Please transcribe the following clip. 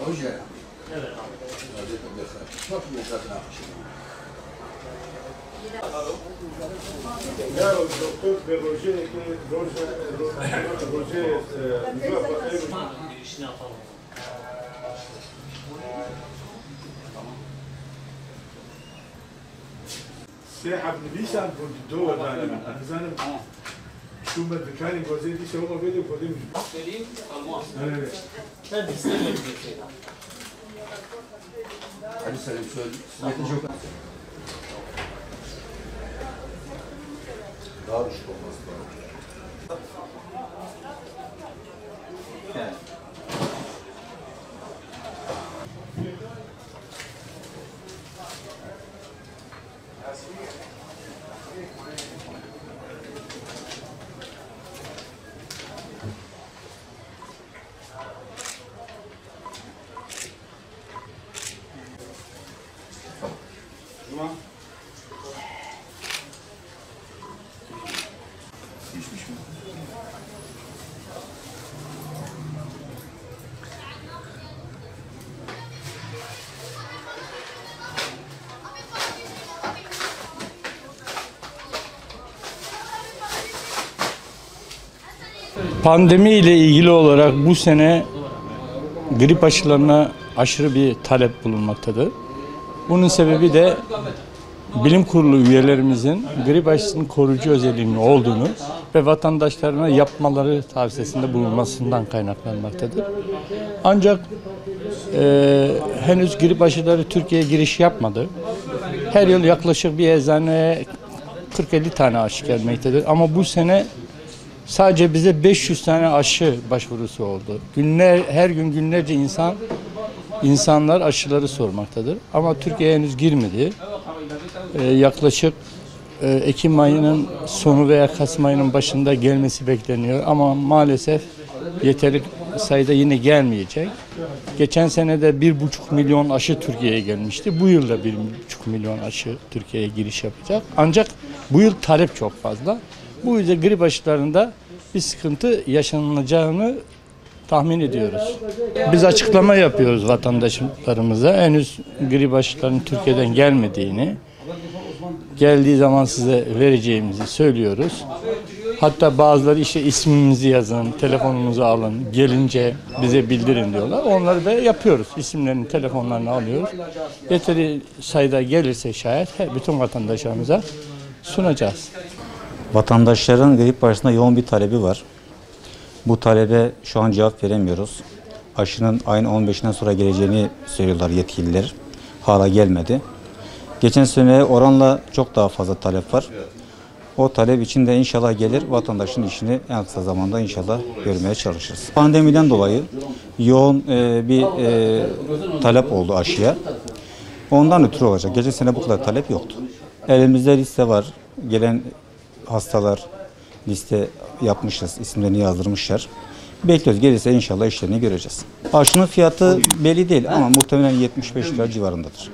روجه Evet abi. شوف من ذاتنا Ya doktor ve Roje Girişini yapalım. ساحب ليسان الدول انا زانم شو ما ذكاني وزي دي سوى فيديو فيديو Söyleyeyim, almaz. انا Ben istemiyorum bir şey. علي سلام سؤال يتجوك دارش olmaz Cuma. Geçmiş mi? Pandemi ile ilgili olarak bu sene grip aşılarına aşırı bir talep bulunmaktadır. Bunun sebebi de bilim kurulu üyelerimizin grip aşısının koruyucu özelliğinin olduğunu ve vatandaşlarına yapmaları tavsiyesinde bulunmasından kaynaklanmaktadır. Ancak henüz grip aşıları Türkiye'ye giriş yapmadı. Her yıl yaklaşık bir eczaneye 40-50 tane aşı gelmektedir. Ama bu sene sadece bize 500 tane aşı başvurusu oldu. Her gün günlerce insanlar aşıları sormaktadır. Ama Türkiye henüz girmedi. Yaklaşık Ekim ayının sonu veya Kasım ayının başında gelmesi bekleniyor. Ama maalesef yeterli sayıda yine gelmeyecek. Geçen sene de 1,5 milyon aşı Türkiye'ye gelmişti. Bu yıl da 1,5 milyon aşı Türkiye'ye giriş yapacak. Ancak bu yıl talep çok fazla. Bu yüzden grip aşılarında bir sıkıntı yaşanacağını tahmin ediyoruz. Biz açıklama yapıyoruz vatandaşlarımıza. Henüz grip aşılarının Türkiye'den gelmediğini, geldiği zaman size vereceğimizi söylüyoruz. Hatta bazıları işte ismimizi yazın, telefonumuzu alın, gelince bize bildirin diyorlar. Onları da yapıyoruz. İsimlerini, telefonlarını alıyoruz. Yeteri sayıda gelirse şayet bütün vatandaşlarımıza sunacağız. Vatandaşların grip aşısına yoğun bir talebi var. Bu talebe şu an cevap veremiyoruz. Aşının ayın 15'inden sonra geleceğini söylüyorlar yetkililer. Hala gelmedi. Geçen sene oranla çok daha fazla talep var. O talep için de inşallah gelir, vatandaşın işini en kısa zamanda inşallah görmeye çalışırız. Pandemiden dolayı yoğun bir talep oldu aşıya. Ondan ötürü olacak. Geçen sene bu kadar talep yoktu. Elimizde liste var. Gelen hastalar liste yapmışız, isimlerini yazdırmışlar. Bekliyoruz. Gelirse inşallah işlerini göreceğiz. Aşının fiyatı belli değil ama muhtemelen 75 lira civarındadır.